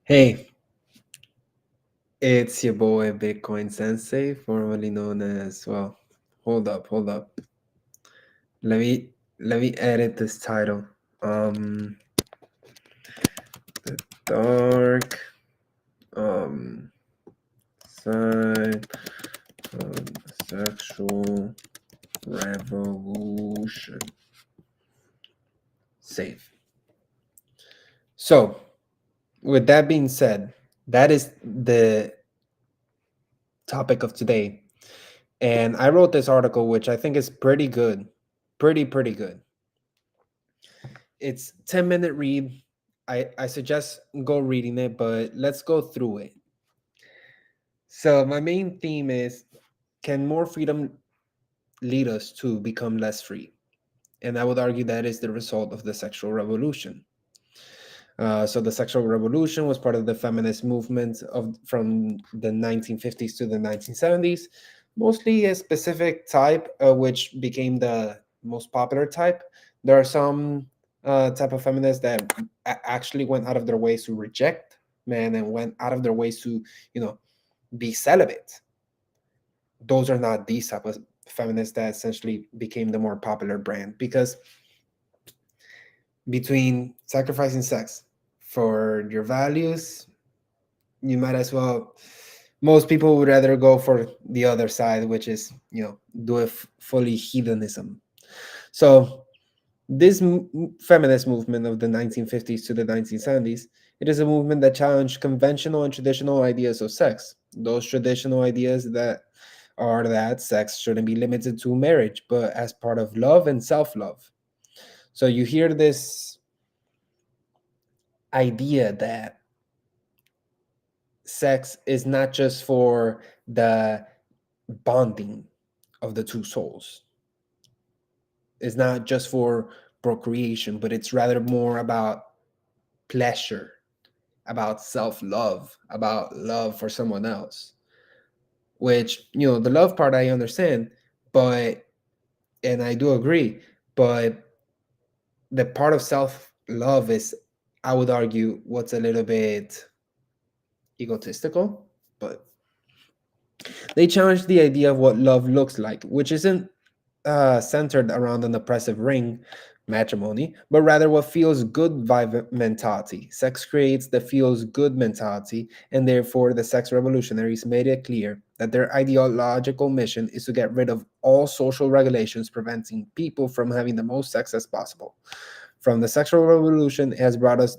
Hey, it's your boy Bitcoin Sensei, formerly known as hold up. Let me edit this title. The dark side of sexual revolution. Save. So, with that being said, that is the topic of today. And I wrote this article, which I think is pretty good. Pretty good. It's 10-minute read. I suggest go reading it, but let's go through it. So my main theme is, can more freedom lead us to become less free? And I would argue that is the result of the sexual revolution. So the sexual revolution was part of the feminist movement from the 1950s to the 1970s, mostly a specific type, which became the most popular type. There are some type of feminists that actually went out of their ways to reject men and went out of their ways to, you know, be celibate. Those are not these type of feminists that essentially became the more popular brand, because between sacrificing sex for your values, you might as well. Most people would rather go for the other side, which is, do it fully hedonism. So this feminist movement of the 1950s to the 1970s, it is a movement that challenged conventional and traditional ideas of sex. Those traditional ideas that are that sex shouldn't be limited to marriage, but as part of love and self-love. So you hear this idea that sex is not just for the bonding of the two souls. It's not just for procreation, but it's rather more about pleasure, about self-love, about love for someone else. Which, the love part I understand, but and I do agree, but the part of self-love is, I would argue, what's a little bit egotistical, but they challenge the idea of what love looks like, which isn't centered around an oppressive ring, matrimony, but rather what feels good vibe mentality. Sex creates the feels good mentality, and therefore the sex revolutionaries made it clear that their ideological mission is to get rid of all social regulations preventing people from having the most sex as possible. From the sexual revolution, it has brought us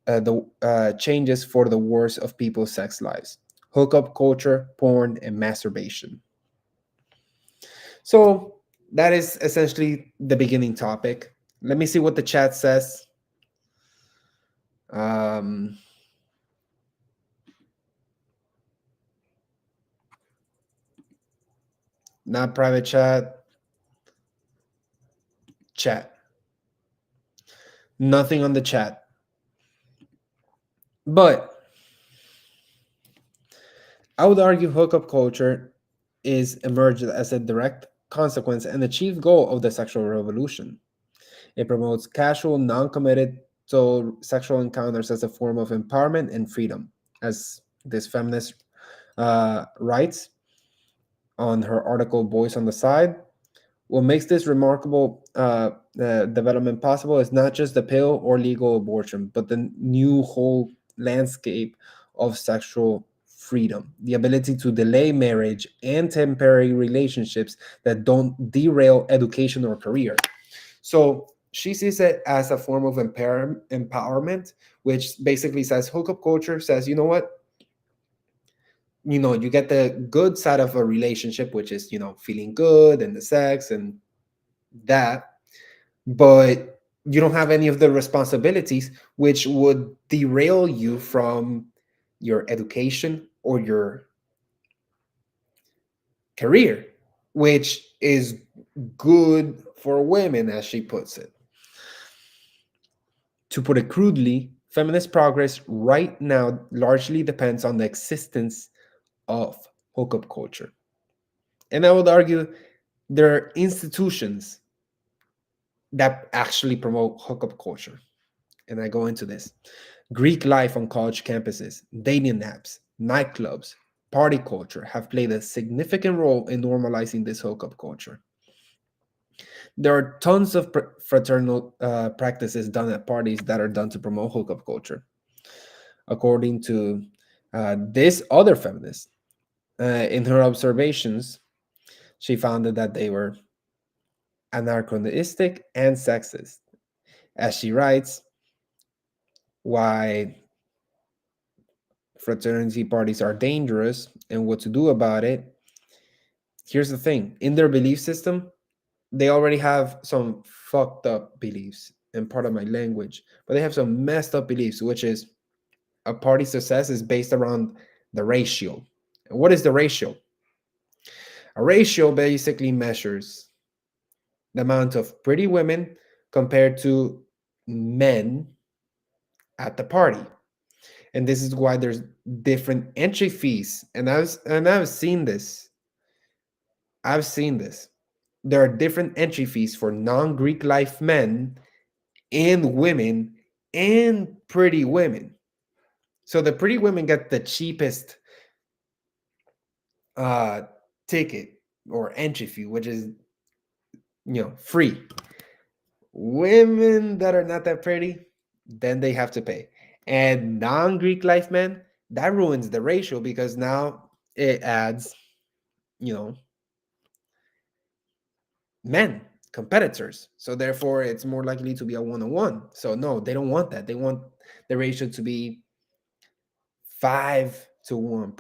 the changes for the worst of people's sex lives: hookup culture, porn, and masturbation. So that is essentially the beginning topic. Let me see what the chat says. Um, Not private chat, chat. Nothing on the chat. But I would argue hookup culture is emerged as a direct consequence and the chief goal of the sexual revolution. It promotes casual, non-committed sexual encounters as a form of empowerment and freedom, as this feminist writes on her article "Voice on the Side." What makes this remarkable development possible is not just the pill or legal abortion, but the new whole landscape of sexual freedom, the ability to delay marriage and temporary relationships that don't derail education or career. So she sees it as a form of empowerment, which basically says hookup culture says, you know what? You get the good side of a relationship, which is, feeling good and the sex and that, but you don't have any of the responsibilities which would derail you from your education or your career, which is good for women, as she puts it. To put it crudely, feminist progress right now largely depends on the existence of hookup culture. And I would argue there are institutions that actually promote hookup culture. And I go into this. Greek life on college campuses, dating apps, nightclubs, party culture have played a significant role in normalizing this hookup culture. There are tons of fraternal practices done at parties that are done to promote hookup culture. According to this other feminist, in her observations, she found that they were anachronistic and sexist. As she writes, why fraternity parties are dangerous and what to do about it. Here's the thing, in their belief system, they already have some fucked up beliefs and part of my language, but they have some messed up beliefs, which is a party success is based around the ratio. And what is the ratio? A ratio basically measures the amount of pretty women compared to men at the party. And this is why there's different entry fees. And I've seen this. I've seen this. There are different entry fees for non-Greek life men and women and pretty women. So the pretty women get the cheapest uh ticket or entry fee, which is free. Women that are not that pretty, then they have to pay. And non-Greek life men, that ruins the ratio because now it adds, you know, men, competitors. So therefore it's more likely to be a one-on-one. So no, they don't want that. They want the ratio to be 5 to 1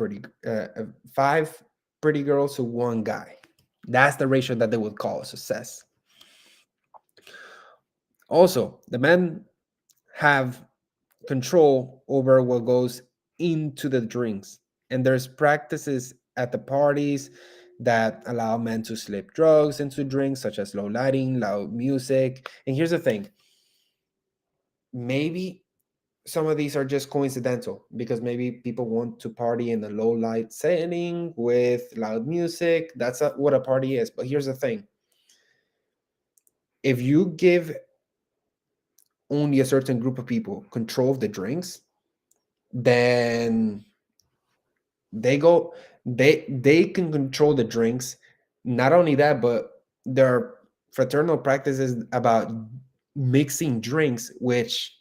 five pretty girls to one guy. That's the ratio that they would call a success. Also, the men have control over what goes into the drinks. And there's practices at the parties that allow men to slip drugs into drinks, such as low lighting, loud music. And here's the thing, maybe some of these are just coincidental because maybe people want to party in a low light setting with loud music. That's what a party is. But here's the thing, if you give only a certain group of people control of the drinks, then they go they can control the drinks. Not only that, but there are fraternal practices about mixing drinks which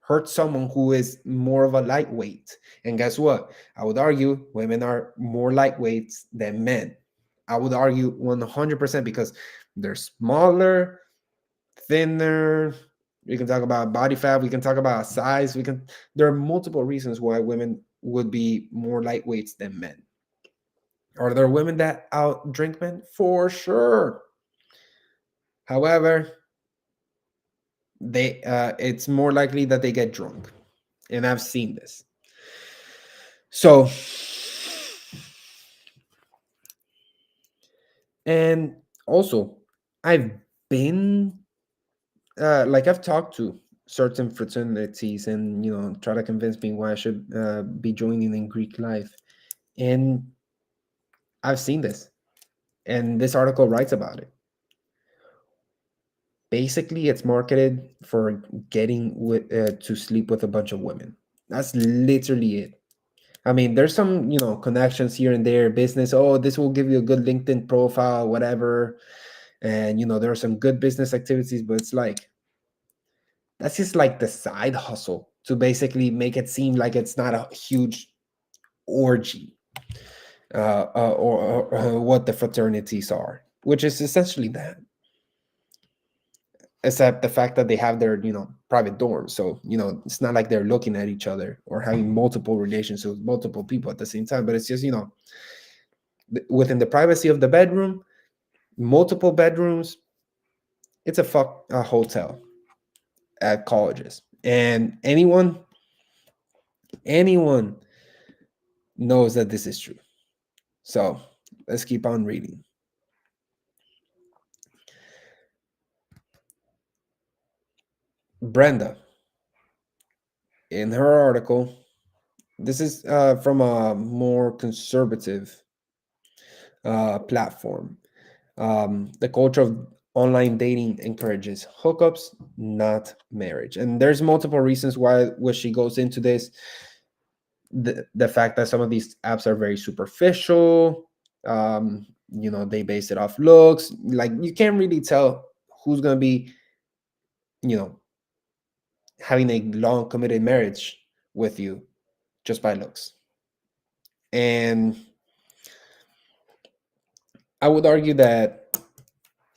hurt someone who is more of a lightweight. And guess what, I would argue women are more lightweights than men. I would argue 100% because they're smaller, thinner. We can talk about body fat, we can talk about size, we can there are multiple reasons why women would be more lightweights than men. Are there women that out drink men? For sure. However, they it's more likely that they get drunk. And I've seen this. So, and also, I've been like I've talked to certain fraternities and try to convince me why I should be joining in Greek life. And I've seen this, and this article writes about it. Basically, it's marketed for getting with to sleep with a bunch of women. That's literally it. I mean, there's some connections here and there, business. Oh, this will give you a good LinkedIn profile, whatever. And there are some good business activities, but it's like that's just like the side hustle to basically make it seem like it's not a huge orgy, or what the fraternities are, which is essentially that, except the fact that they have their private dorms. So it's not like they're looking at each other or having multiple relations with multiple people at the same time, but it's just within the privacy of the bedroom, multiple bedrooms. It's a hotel at colleges, and anyone knows that this is true. So let's keep on reading. Brenda, in her article, this is from a more conservative platform. The culture online dating encourages hookups, not marriage. And there's multiple reasons why she goes into this. The fact that some of these apps are very superficial, they base it off looks. Like, you can't really tell who's going to be, you know, having a long committed marriage with you just by looks. And I would argue that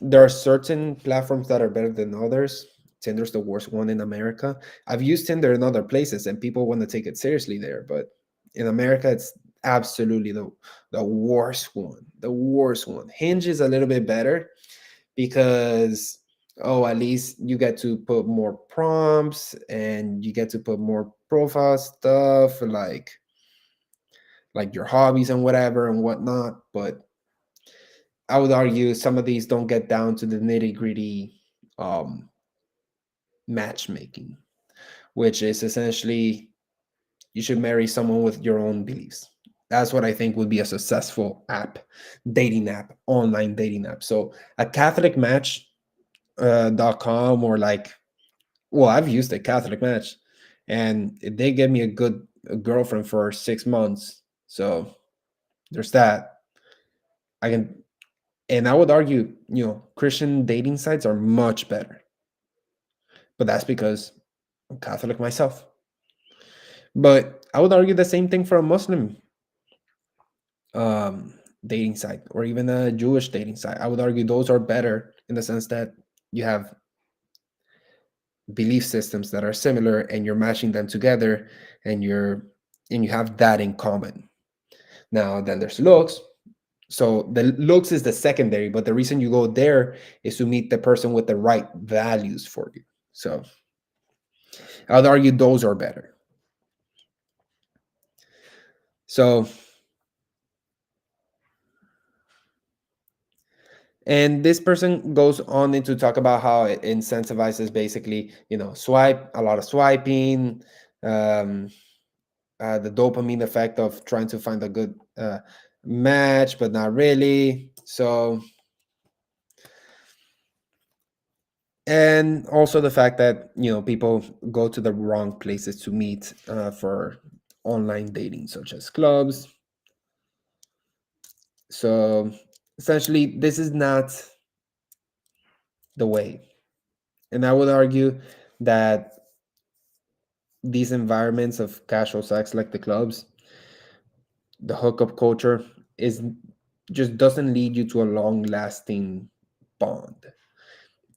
there are certain platforms that are better than others. Tinder's the worst one in America. I've used Tinder in other places and people want to take it seriously there, but in America, it's absolutely the worst one. The worst one. Hinge is a little bit better because, oh, at least you get to put more prompts and you get to put more profile stuff, like your hobbies and whatever and whatnot. But I would argue some of these don't get down to the nitty gritty um, matchmaking, which is essentially you should marry someone with your own beliefs. That's what I think would be a successful dating app, online dating app. So a Catholic Match .com, or like, well, I've used a Catholic Match, and they gave me a girlfriend for 6 months. So there's that. I can, and I would argue, Christian dating sites are much better, but that's because I'm Catholic myself. But I would argue the same thing for a Muslim um, dating site, or even a Jewish dating site. I would argue those are better in the sense that you have belief systems that are similar and you're matching them together, and you have that in common. Now then there's looks. So the looks is the secondary, but the reason you go there is to meet the person with the right values for you. So I would argue those are better. So, and this person goes on into talk about how it incentivizes basically, swipe, a lot of swiping, um, the dopamine effect of trying to find a good match, but not really. So, and also the fact that, people go to the wrong places to meet for online dating, such as clubs. So essentially, this is not the way. And I would argue that these environments of casual sex, like the clubs, the hookup culture, is just doesn't lead you to a long lasting bond.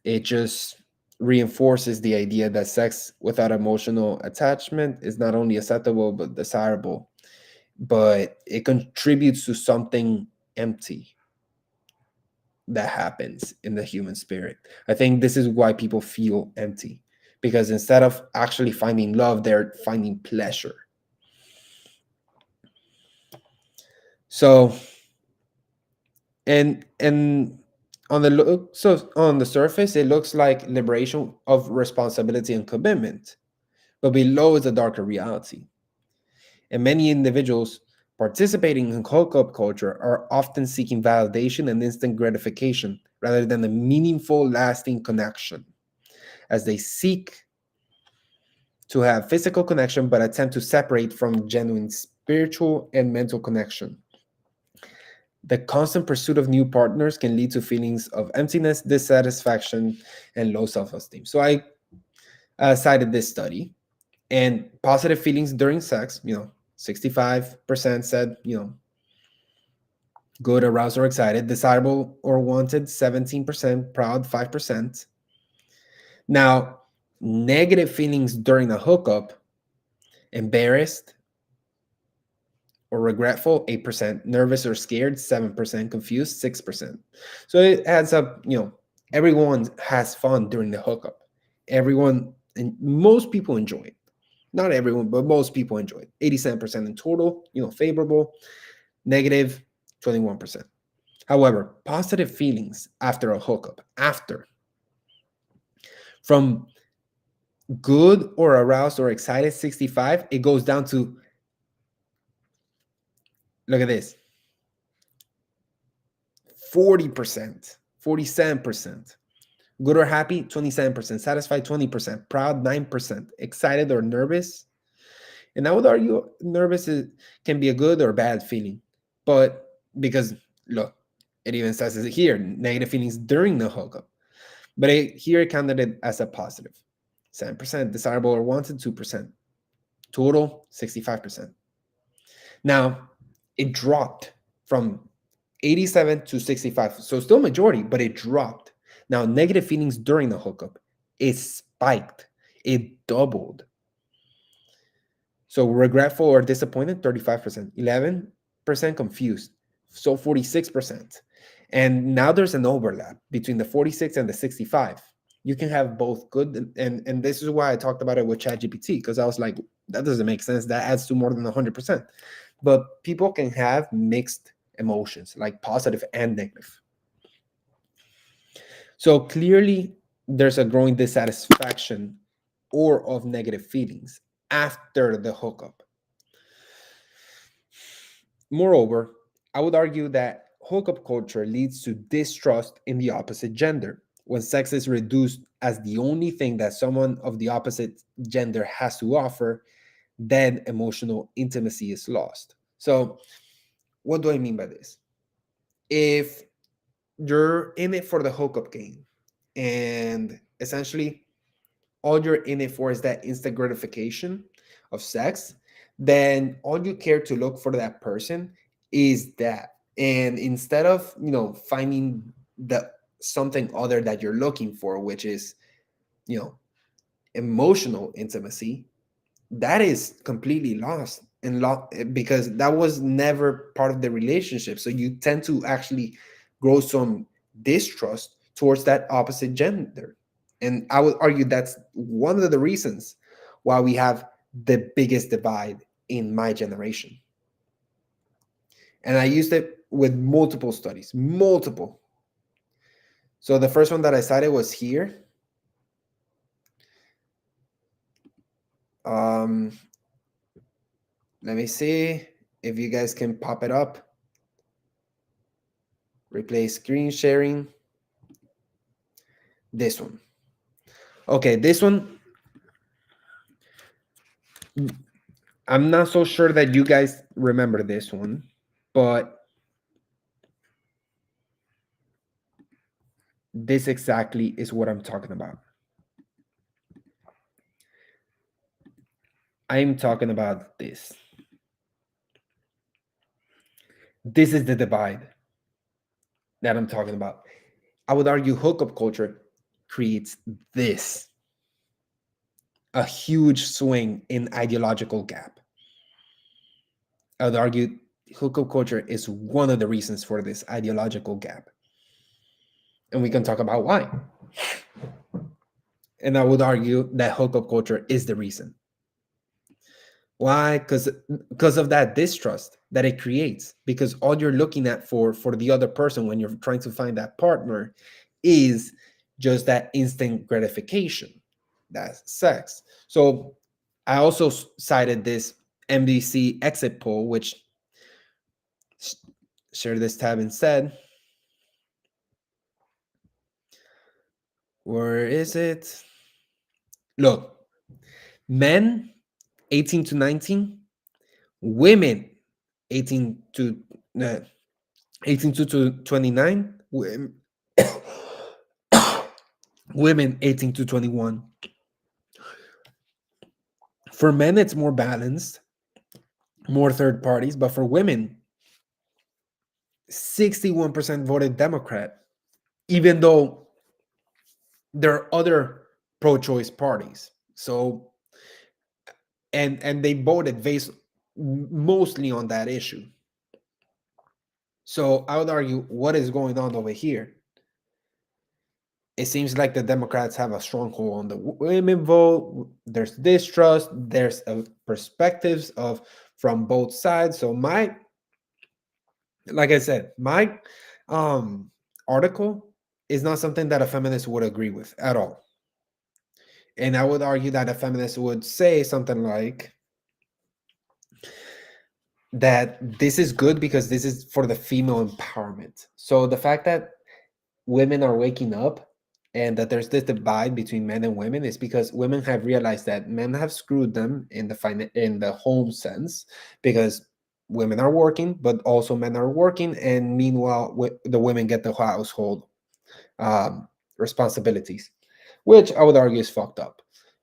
It just reinforces the idea that sex without emotional attachment is not only acceptable but desirable, but it contributes to something empty that happens in the human spirit. I think this is why people feel empty, because instead of actually finding love, they're finding pleasure. So, and on the surface, it looks like liberation of responsibility and commitment, but below is a darker reality. And many individuals participating in hookup culture are often seeking validation and instant gratification rather than a meaningful, lasting connection, as they seek to have physical connection but attempt to separate from genuine spiritual and mental connection. The constant pursuit of new partners can lead to feelings of emptiness, dissatisfaction, and low self esteem. So I cited this study, and positive feelings during sex, 65% said, good, aroused, or excited. Desirable or wanted, 17%. Proud, 5%. Now, negative feelings during a hookup, embarrassed or regretful, 8%. Nervous or scared, 7%. Confused, 6%. So it adds up, everyone has fun during the hookup. Everyone, and most people enjoy it. Not everyone, but most people enjoy it. 87% in total, favorable. Negative, 21%. However, positive feelings after a hookup, from good or aroused or excited, 65, it goes down to, look at this, 40%, 47%. Good or happy, 27%. Satisfied, 20%. Proud, 9%. Excited or nervous. And I would argue nervous can be a good or bad feeling. But because, look, it even says it here, negative feelings during the hookup. But here it counted it as a positive. 7%. Desirable or wanted, 2%. Total, 65%. Now, it dropped from 87 to 65. So still majority, but it dropped. Now, negative feelings during the hookup, it spiked. It doubled. So regretful or disappointed, 35%. 11% confused. So 46%. And now there's an overlap between the 46 and the 65. You can have both good and this is why I talked about it with ChatGPT, because I was like, that doesn't make sense. That adds to more than 100%. But people can have mixed emotions, like positive and negative. So clearly, there's a growing dissatisfaction or of negative feelings after the hookup. Moreover, I would argue that hookup culture leads to distrust in the opposite gender. When sex is reduced as the only thing that someone of the opposite gender has to offer, then emotional intimacy is lost. So, what do I mean by this? If you're in it for the hookup game and essentially all you're in it for is that instant gratification of sex, then all you care to look for that person is that. And instead of, finding the something other that you're looking for, which is, you know, emotional intimacy, that is completely lost because that was never part of the relationship. So you tend to actually grow some distrust towards that opposite gender. And I would argue that's one of the reasons why we have the biggest divide in my generation. And I used it with multiple studies, multiple. So the first one that I cited was here. Um, Let me see if you guys can pop it up. Replay screen sharing. This one. Okay, this one, I'm not so sure that you guys remember this one, but this exactly is what I'm talking about. I'm talking about this. This is the divide that I'm talking about. I would argue hookup culture creates this, a huge swing in ideological gap. I would argue hookup culture is one of the reasons for this ideological gap. And we can talk about why. And I would argue that hookup culture is the reason. Why? Because of that distrust that it creates. Because all you're looking at for the other person when you're trying to find that partner is just that instant gratification. That's sex. So I also cited this MDC exit poll, which share this tab instead. Where is it? Look, men 18 to 19, women 18 to 29, women 18 to 21. For men, it's more balanced, more third parties, but for women, 61% voted Democrat, even though there are other pro-choice parties. So, and they voted based mostly on that issue. So I would argue, what is going on over here? It seems like the Democrats have a stronghold on the women vote. There's distrust. There's perspectives of from both sides. So like I said, my article is not something that a feminist would agree with at all. And I would argue that a feminist would say something like that this is good because this is for the female empowerment. So the fact that women are waking up and that there's this divide between men and women is because women have realized that men have screwed them in the in the home sense, because women are working, but also men are working, and meanwhile the women get the household um, responsibilities, which I would argue is fucked up.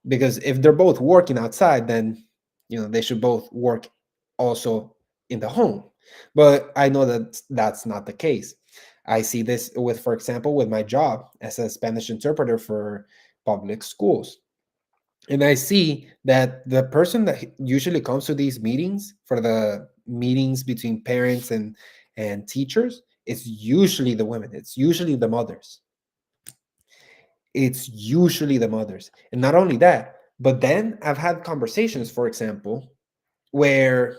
Because if they're both working outside, then they should both work also in the home. But I know that that's not the case. I see this with, for example, with my job as a Spanish interpreter for public schools. And I see that the person that usually comes to these meetings, for the meetings between parents and teachers, is usually the women. It's usually the mothers. It's usually the mothers. And not only that, but then I've had conversations, for example, where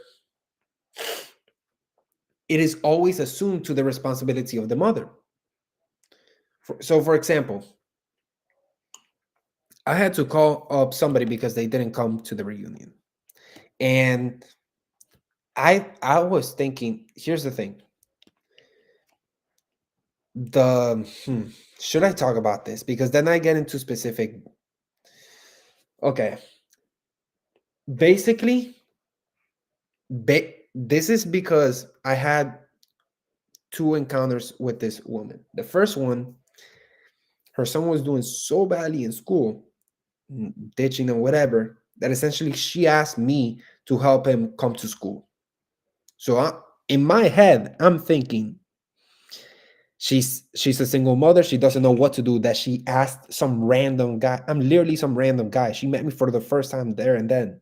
it is always assumed to the responsibility of the mother. So, for example, I had to call up somebody because they didn't come to the reunion. And I was thinking, here's the thing. Should I talk about this? Because then I get into specific. Okay. Basically, this is because I had two encounters with this woman. The first one, her son was doing so badly in school, ditching and whatever, that essentially she asked me to help him come to school. So in my head, I'm thinking she's a single mother. She doesn't know what to do. That she asked some random guy. I'm literally some random guy. She met me for the first time there and then.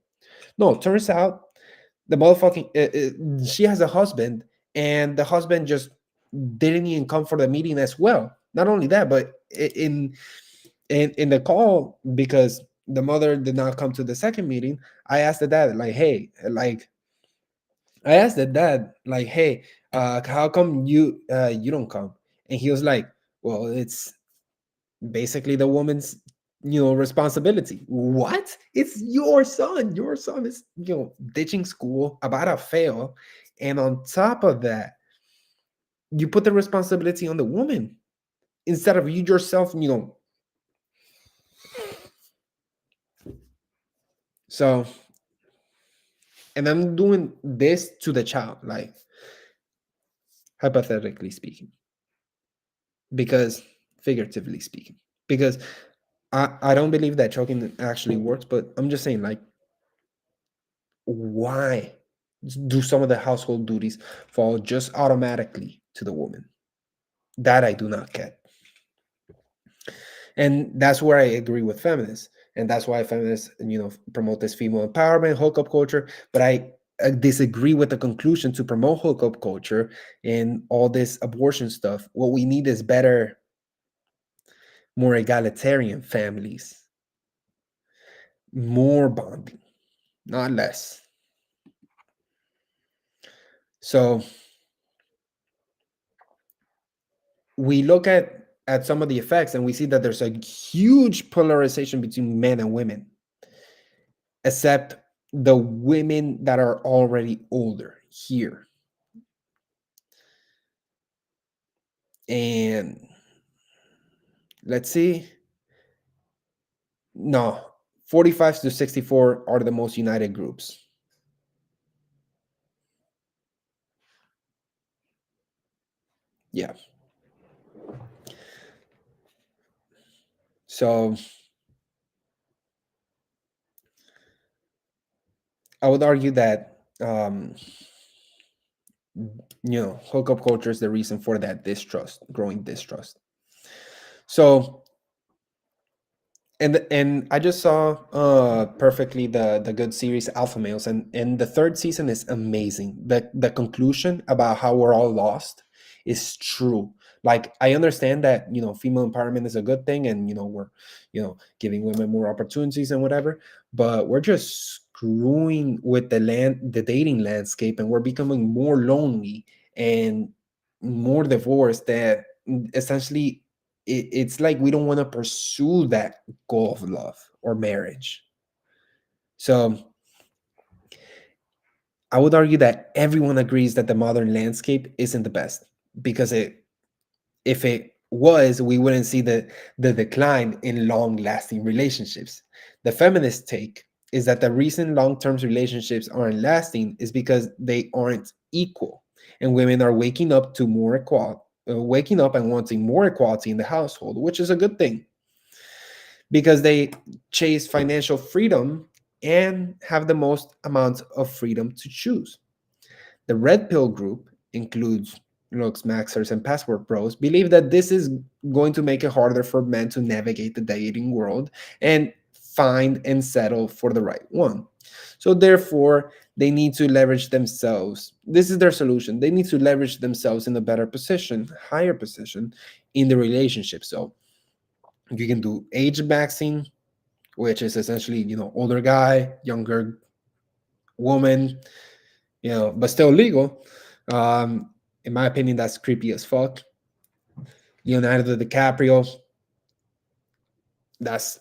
No, turns out the motherfucking she has a husband, and the husband just didn't even come for the meeting as well. Not only that, but in the call, because the mother did not come to the second meeting, I asked the dad, like, hey, hey, how come you don't come? And he was like, well, it's basically the woman's responsibility. What? It's your son. Your son is ditching school, about to fail, and on top of that, you put the responsibility on the woman instead of you yourself. So, and I'm doing this to the child, like, hypothetically speaking, because figuratively speaking, because I don't believe that choking actually works, but I'm just saying, like, why do some of the household duties fall just automatically to the woman? That I do not get. And that's where I agree with feminists. And that's why feminists, promote this female empowerment, hookup culture. But I disagree with the conclusion to promote hookup culture and all this abortion stuff. What we need is better, more egalitarian families, more bonding, not less. So we look at some of the effects, and we see that there's a huge polarization between men and women, except the women that are already older here. And let's see. No, 45 to 64 are the most united groups. Yeah. So I would argue that hookup culture is the reason for that distrust, growing distrust. So and I just saw perfectly the good series Alpha Males, and the third season is amazing. The conclusion about how we're all lost is true. Like, I understand that female empowerment is a good thing, and we're giving women more opportunities and whatever, but we're just screwing with the dating landscape, and we're becoming more lonely and more divorced, that essentially it's like we don't want to pursue that goal of love or marriage. So I would argue that everyone agrees that the modern landscape isn't the best, because if it was, we wouldn't see the decline in long lasting relationships. The feminist take is that the reason long term relationships aren't lasting is because they aren't equal, and women are waking up to more equality. Waking up and wanting more equality in the household, which is a good thing because they chase financial freedom and have the most amount of freedom to choose. The red pill group includes looks maxers and passport bros believe that this is going to make it harder for men to navigate the dating world and find and settle for the right one. So therefore, they need to leverage themselves. This is their solution. They need to leverage themselves in a better position, higher position in the relationship. So you can do age maxing, which is essentially, older guy, younger woman, but still legal. In my opinion, that's creepy as fuck. Leonardo DiCaprio, that's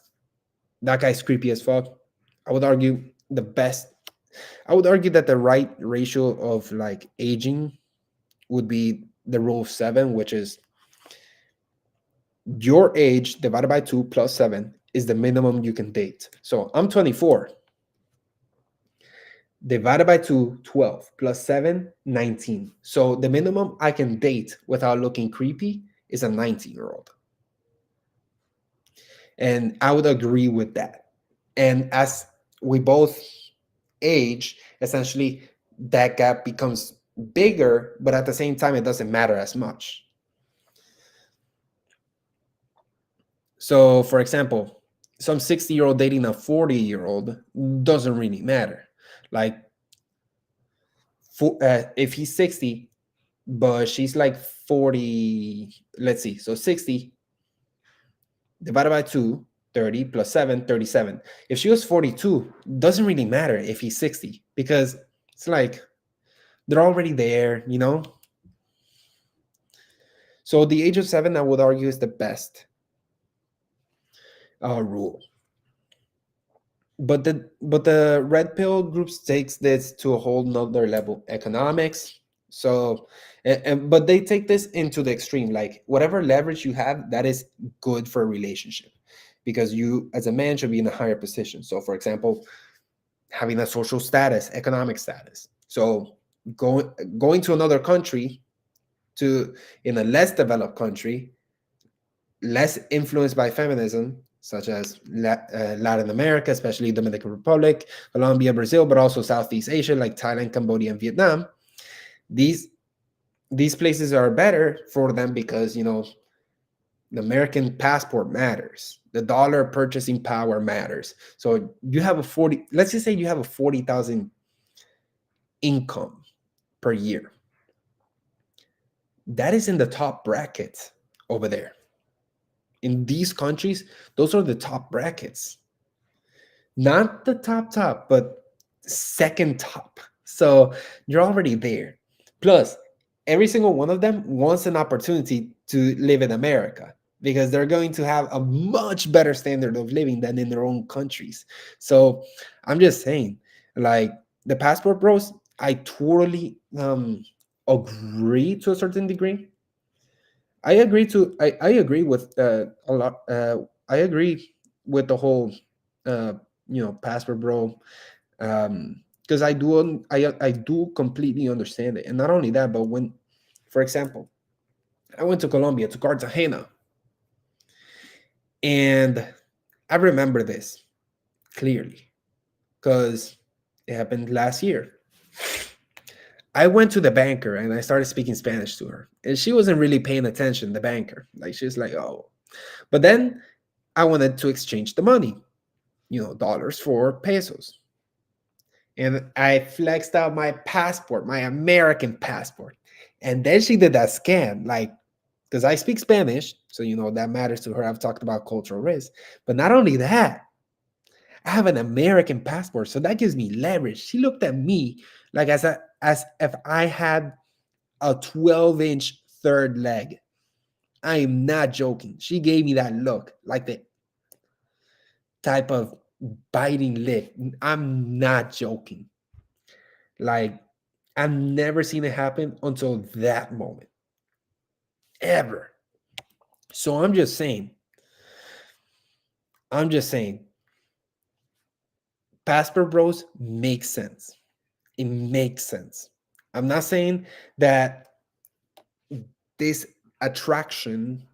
that guy's creepy as fuck. I would argue the best. I would argue that the right ratio of like aging would be the rule of seven, which is your age divided by two plus seven is the minimum you can date. So I'm 24. Divided by 2, 12, plus 7, 19. So the minimum I can date without looking creepy is a 19-year-old. And I would agree with that. And as we both age, essentially that gap becomes bigger, but at the same time, it doesn't matter as much. So, for example, some 60-year-old dating a 40-year-old doesn't really matter. Like, if he's 60, but she's like 40, let's see, so 60 divided by 2, 30 plus 7, 37. If she was 42, doesn't really matter if he's 60 because it's like they're already there. So the age of 7, I would argue, is the best rule. But the red pill groups takes this to a whole nother level. Economics. So but they take this into the extreme. Like whatever leverage you have, that is good for a relationship because you as a man should be in a higher position. So for example, having a social status, economic status. So going to another country, to in a less developed country, less influenced by feminism, such as Latin America, especially Dominican Republic, Colombia, Brazil, but also Southeast Asia like Thailand, Cambodia, and Vietnam. These places are better for them because the American passport matters. The dollar purchasing power matters. So you have a 40, let's just say you have a 40,000 income per year. That is in the top bracket over there. In these countries, those are the top brackets. Not the top, but second top. So you're already there. Plus, every single one of them wants an opportunity to live in America because they're going to have a much better standard of living than in their own countries. So I'm just saying, like the passport bros, I totally agree to a certain degree. I agree with a lot. I agree with the whole uh passport bro, because I do completely understand it. And not only that, but when, for example, I went to Colombia, to Cartagena, and I remember this clearly because it happened last year. I went to the banker and I started speaking Spanish to her, and she wasn't really paying attention, the banker. Like she was like, oh. But then I wanted to exchange the money, dollars for pesos. And I flexed out my passport, my American passport. And then she did that scan, like, because I speak Spanish. So, that matters to her. I've talked about cultural risk. But not only that, I have an American passport. So that gives me leverage. She looked at me like as if I had a 12-inch third leg. I am not joking. She gave me that look, like the type of biting lip. I'm not joking. Like, I've never seen it happen until that moment, ever. So I'm just saying, passport bros makes sense. It makes sense. I'm not saying that this attraction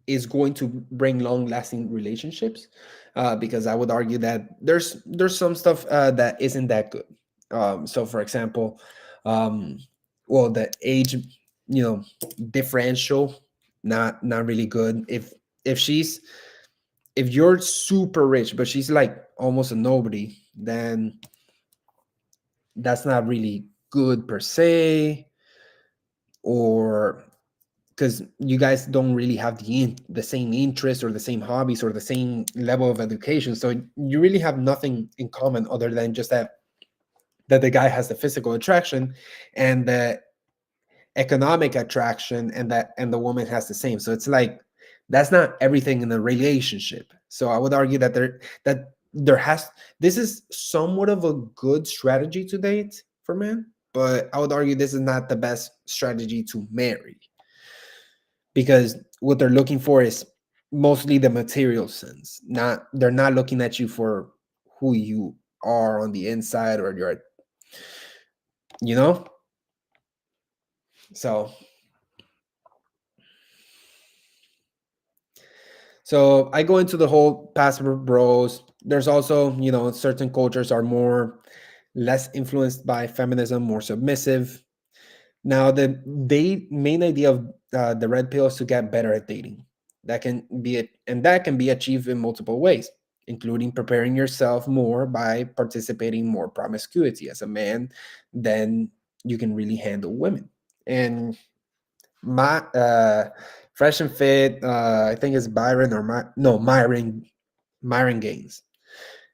is going to bring long lasting relationships, because I would argue that there's some stuff that isn't that good. So for example, um, well, the age, differential, not really good. If you're super rich but she's like almost a nobody, then that's not really good per se. Or because you guys don't really have the same interest or the same hobbies or the same level of education, so you really have nothing in common other than just that the guy has the physical attraction and the economic attraction, and the woman has the same. So it's like that's not everything in a relationship. So I would argue that there has this is somewhat of a good strategy to date for men, but I would argue this is not the best strategy to marry, because what they're looking for is mostly the material sense. Not They're not looking at you for who you are on the inside, or you know. So I go into the whole passive bros. There's also, certain cultures are more less influenced by feminism, more submissive. Now, the main idea of the red pill is to get better at dating. That can be achieved in multiple ways, including preparing yourself more by participating more promiscuity as a man. Then you can really handle women. And my fresh and fit, I think it's Byron or no Myron Gaines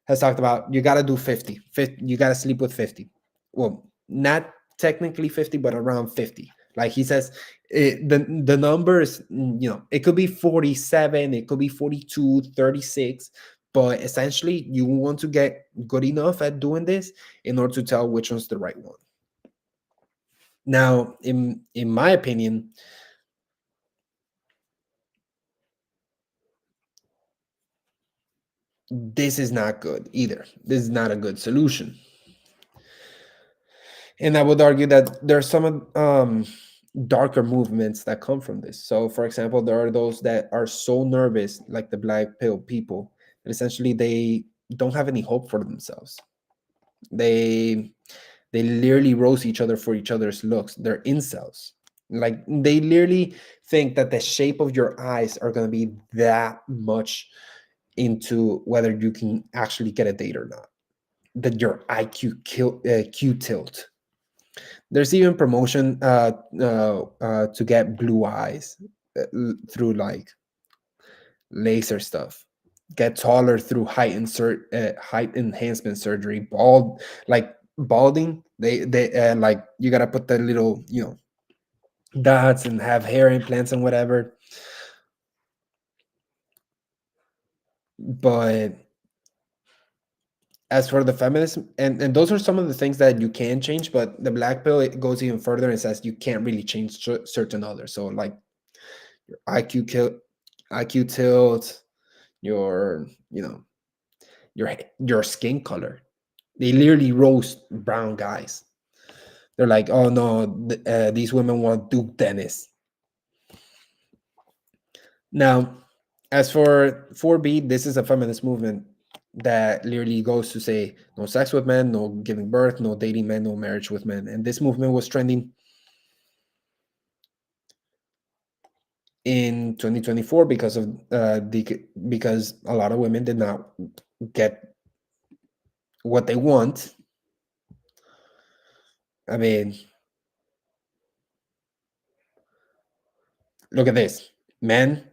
has talked about, you got to do 50. You got to sleep with 50. Well, not technically 50, but around 50. Like he says, the numbers, it could be 47, it could be 42, 36, but essentially you want to get good enough at doing this in order to tell which one's the right one. Now, in my opinion, this is not good either. This is not a good solution. And I would argue that there's some darker movements that come from this. So, for example, there are those that are so nervous, like the black pill people, that essentially they don't have any hope for themselves. They they literally roast each other for each other's looks. They're incels. Like they literally think that the shape of your eyes are going to be that much into whether you can actually get a date or not. That your Q tilt. There's even promotion to get blue eyes through like laser stuff. Get taller through height enhancement surgery. Balding. They like you gotta put the little dots and have hair implants and whatever. But as for the feminism, and those are some of the things that you can change, but the black pill, it goes even further and says you can't really change certain others. So like your IQ tilt, your your skin color. They literally roast brown guys. They're like, oh no, these women want Duke Dennis. Now, as for 4B, this is a feminist movement that literally goes to say no sex with men, no giving birth, no dating men, no marriage with men. And this movement was trending in 2024 because a lot of women did not get what they want. I mean, look at this: men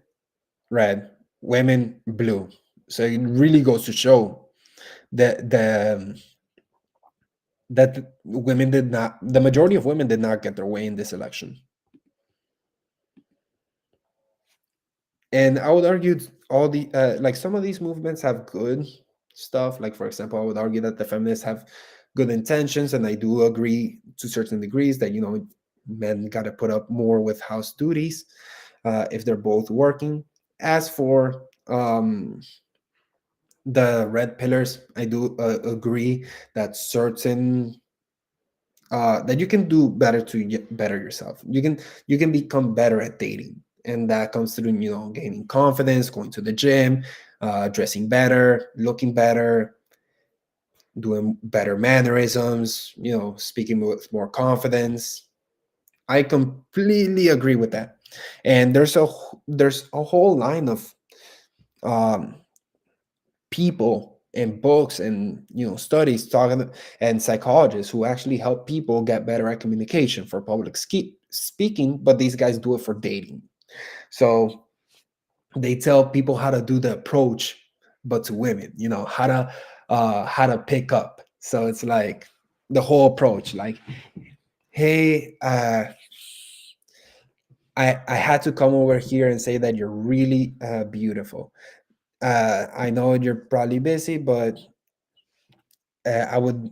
red, women blue. So it really goes to show that the majority of women did not get their way in this election. And I would argue all the like some of these movements have good stuff. Like for example, I would argue that the feminists have good intentions, and I do agree to certain degrees that men got to put up more with house duties. if they're both working. As for the red pillars, I do agree that certain that you can do better to better yourself. You can become better at dating, and that comes through gaining confidence, going to the gym, dressing better, looking better, doing better mannerisms, speaking with more confidence. I completely agree with that. And there's a whole line of um, people and books and studies talking, and psychologists who actually help people get better at communication for public speaking, but these guys do it for dating. So they tell people how to do the approach, but to women, how to pick up. So it's like the whole approach, like, hey, I had to come over here and say that you're really beautiful. I know you're probably busy, but I would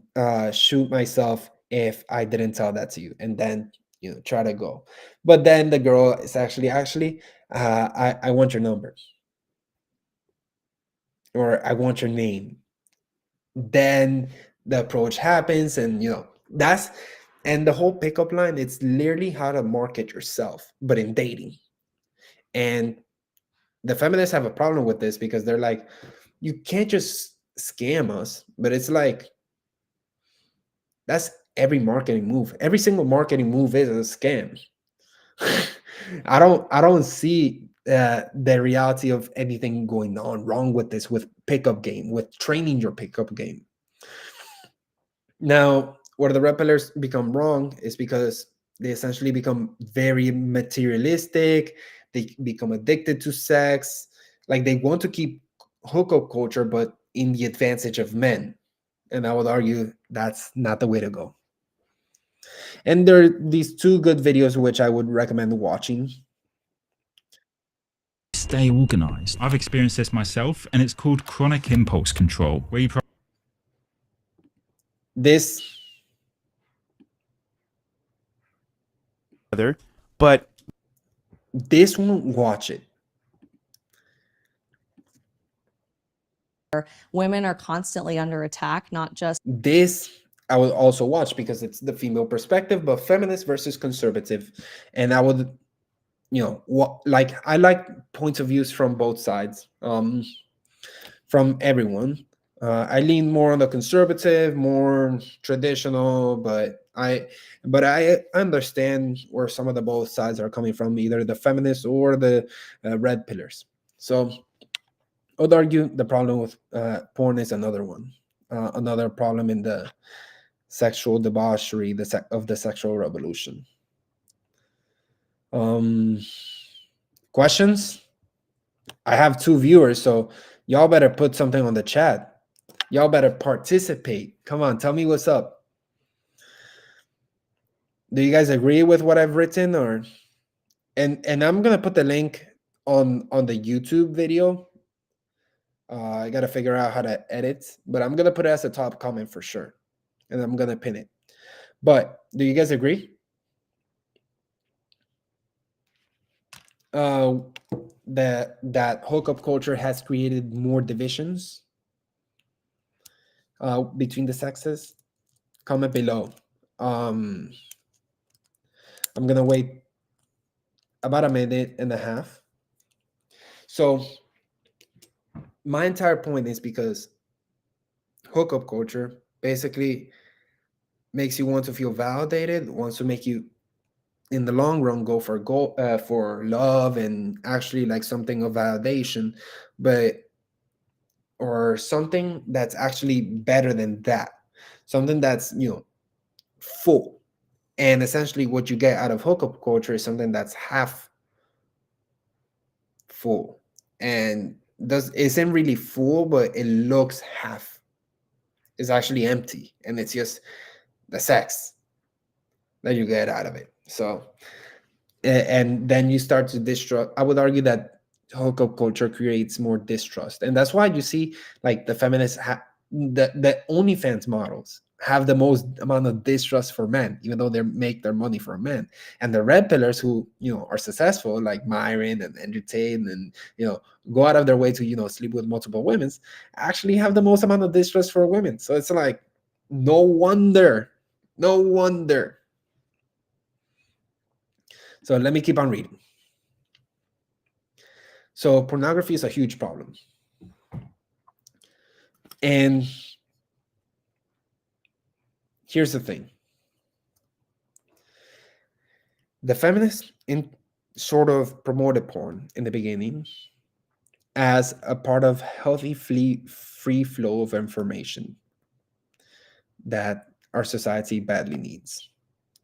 shoot myself if I didn't tell that to you, and then try to go. But then the girl is actually, I want your number, or I want your name. Then the approach happens, and that's and the whole pickup line. It's literally how to market yourself, but in dating. And the feminists have a problem with this because they're like, you can't just scam us. But it's like, that's every marketing move. Every single marketing move is a scam. I don't see the reality of anything going on wrong with this, with pickup game, with training your pickup game. Now, where the repellers become wrong is because they essentially become very materialistic. They become addicted to sex. Like, they want to keep hookup culture, but in the advantage of men. And I would argue that's not the way to go. And there are these two good videos which I would recommend watching. Stay organized. I've experienced this myself, and it's called chronic impulse control, where you This but this one, watch it. Women are constantly under attack, not just This I would also watch because it's the female perspective, but feminist versus conservative. And I would, like, I like points of views from both sides, from everyone. I lean more on the conservative, more traditional, but I understand where some of the both sides are coming from, either the feminists or the red pillars. So I would argue the problem with porn is another one, another problem in the sexual debauchery, of the sexual revolution. Um, Questions? I have two viewers, so y'all better put something on the chat. Y'all better participate. Come on, tell me what's up. Do you guys agree with what I've written, or and I'm gonna put the link on the YouTube video. I gotta figure out how to edit, but I'm gonna put it as a top comment for sure, and I'm gonna pin it. But do you guys agree? That hookup culture has created more divisions between the sexes? Comment below. I'm gonna wait about a minute and a half. So my entire point is because hookup culture basically makes you want to feel validated, wants to make you in the long run go for love and actually like something of validation, but or something that's actually better than that, something that's full. And essentially what you get out of hookup culture is something that's half full, and does isn't really full, but it looks half. It's actually empty, and it's just the sex that you get out of it. So and then you start to distrust. I would argue that hookup culture creates more distrust, and that's why you see like the feminists the OnlyFans models have the most amount of distrust for men, even though they make their money for men. And the red pillars who, are successful, like Myron and Andrew Tate, and, go out of their way to, sleep with multiple women, actually have the most amount of distrust for women. So it's like, no wonder. No wonder. So let me keep on reading. So pornography is a huge problem. And here's the thing. The feminists sort of promoted porn in the beginning as a part of healthy free flow of information that our society badly needs.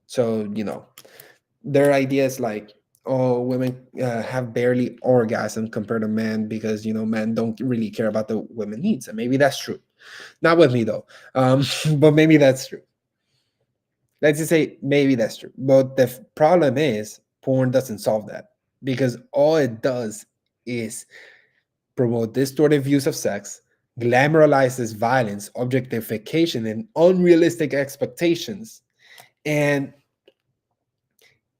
So, their idea is like, oh, women have barely orgasm compared to men because, men don't really care about the women needs. And maybe that's true. Not with me though. But maybe that's true. Let's just say maybe that's true. But the problem is porn doesn't solve that, because all it does is promote distorted views of sex, glamorizes violence, objectification, and unrealistic expectations. And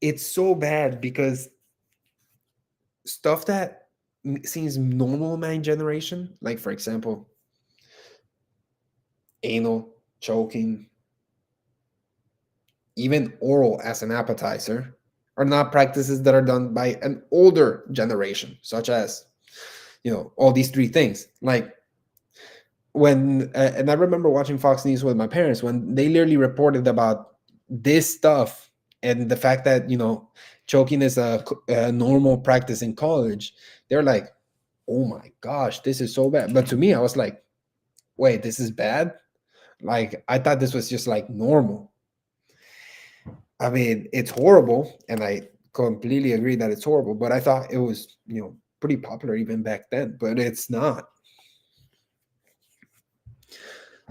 it's so bad because stuff that seems normal in my generation, like, for example, anal, choking, even oral as an appetizer, are not practices that are done by an older generation, such as, all these three things. Like, when and I remember watching Fox News with my parents when they literally reported about this stuff, and the fact that, choking is a normal practice in college. They're like, oh my gosh, this is so bad. But to me, I was like, wait, this is bad? Like, I thought this was just like normal. I mean, it's horrible, and I completely agree that it's horrible, but I thought it was, pretty popular even back then, but it's not.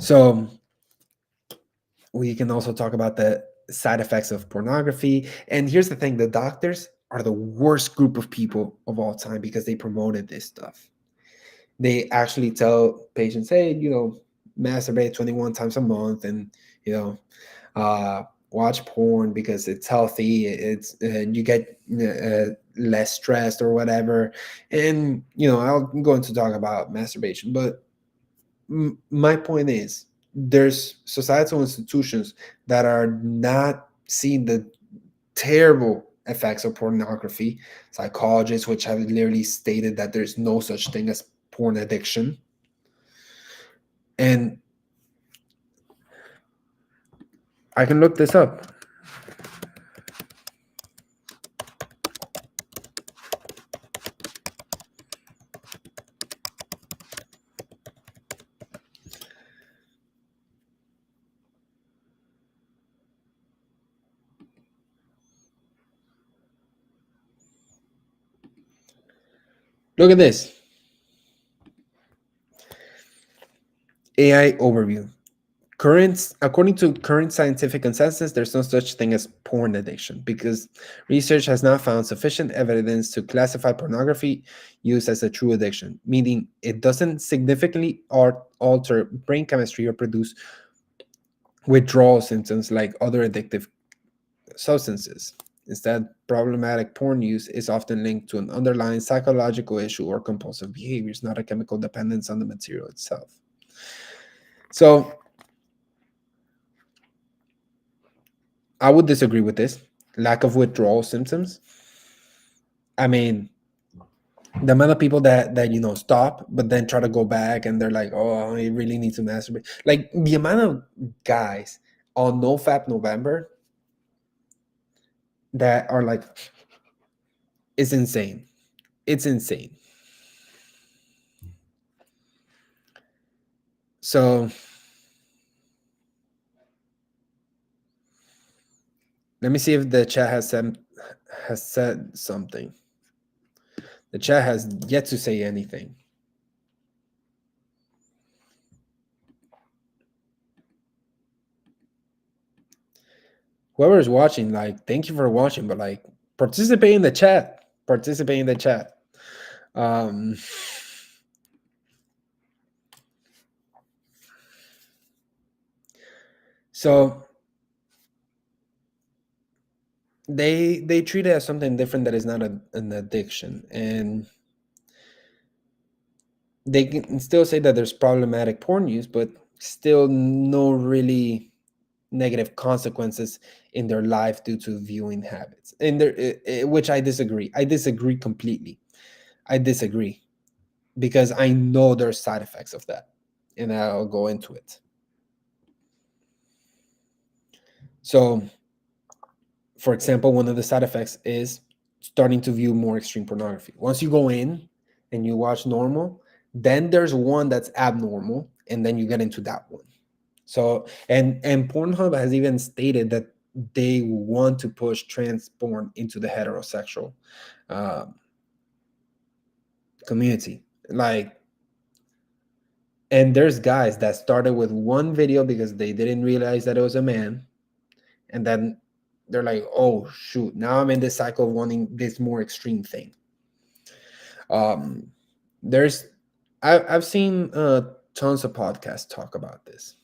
So we can also talk about the side effects of pornography. And here's the thing, the doctors are the worst group of people of all time because they promoted this stuff. They actually tell patients, hey, masturbate 21 times a month, and, watch porn because it's healthy. It's you get less stressed or whatever. And, I'm going to talk about masturbation, but my point is, there's societal institutions that are not seeing the terrible effects of pornography. Psychologists, which have literally stated that there's no such thing as porn addiction. And I can look this up. Look at this. AI overview. According to current scientific consensus, there's no such thing as porn addiction because research has not found sufficient evidence to classify pornography use as a true addiction, meaning it doesn't significantly alter brain chemistry or produce withdrawal symptoms like other addictive substances. Instead, problematic porn use is often linked to an underlying psychological issue or compulsive behaviors, not a chemical dependence on the material itself. So, I would disagree with this. Lack of withdrawal symptoms. I mean, the amount of people that stop, but then try to go back, and they're like, "Oh, I really need to masturbate." Like, the amount of guys on NoFap November that are like, is insane. It's insane. So let me see if the chat has said something. The chat has yet to say anything. Whoever is watching, like, thank you for watching, but like, participate in the chat. Participate in the chat. So they treat it as something different that is not an addiction, and they can still say that there's problematic porn use, but still no really negative consequences in their life due to viewing habits. And which I disagree. I disagree completely. I disagree because I know there's side effects of that, and I'll go into it. So, for example, one of the side effects is starting to view more extreme pornography. Once you go in and you watch normal, then there's one that's abnormal, and then you get into that one. So, and Pornhub has even stated that they want to push trans porn into the heterosexual um, community. Like, and there's guys that started with one video because they didn't realize that it was a man, and then they're like, oh shoot, now I'm in this cycle of wanting this more extreme thing. There's I've seen tons of podcasts talk about this.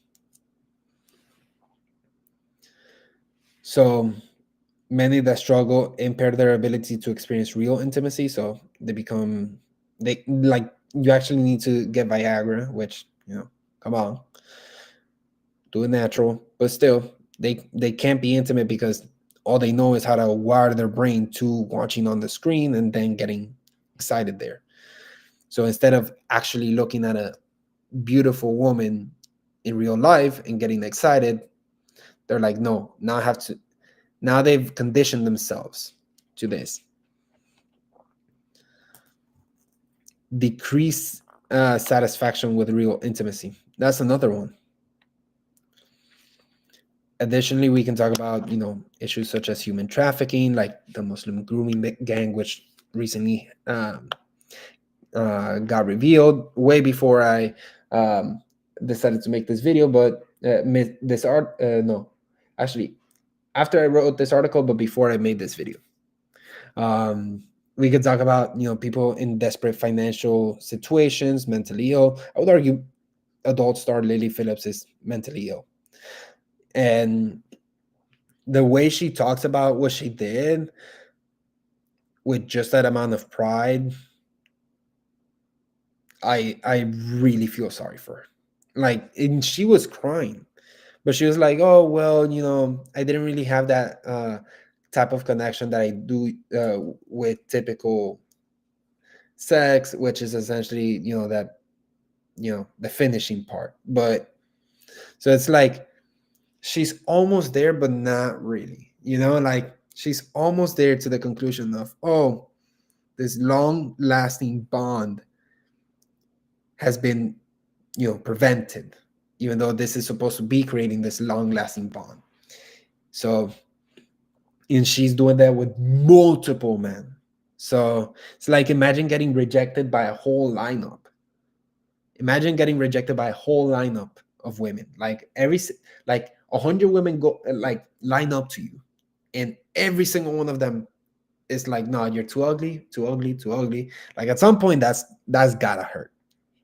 So many that struggle impair their ability to experience real intimacy, so they like, you actually need to get Viagra, which, come on, do it natural, but still they can't be intimate because all they know is how to wire their brain to watching on the screen and then getting excited there. So instead of actually looking at a beautiful woman in real life and getting excited, they're like, no, now I have to. Now they've conditioned themselves to this. Decrease satisfaction with real intimacy. That's another one. Additionally, we can talk about, issues such as human trafficking, like the Muslim grooming gang, which recently got revealed way before I decided to make this video. But this art, no, actually, after I wrote this article, but before I made this video. We could talk about, people in desperate financial situations, mentally ill. I would argue adult star Lily Phillips is mentally ill. And the way she talks about what she did with just that amount of pride, I really feel sorry for her. Like, and she was crying, but she was like, oh, well, I didn't really have that type of connection that I do with typical sex, which is essentially, that, the finishing part. But so it's like she's almost there, but not really, like she's almost there to the conclusion of, oh, this long lasting bond has been, prevented, even though this is supposed to be creating this long lasting bond. So, and she's doing that with multiple men. So it's like, imagine getting rejected by a whole lineup. Imagine getting rejected by a whole lineup of women. Like 100 women go like line up to you, and every single one of them is like, no, you're too ugly, too ugly, too ugly. Like, at some point, that's gotta hurt.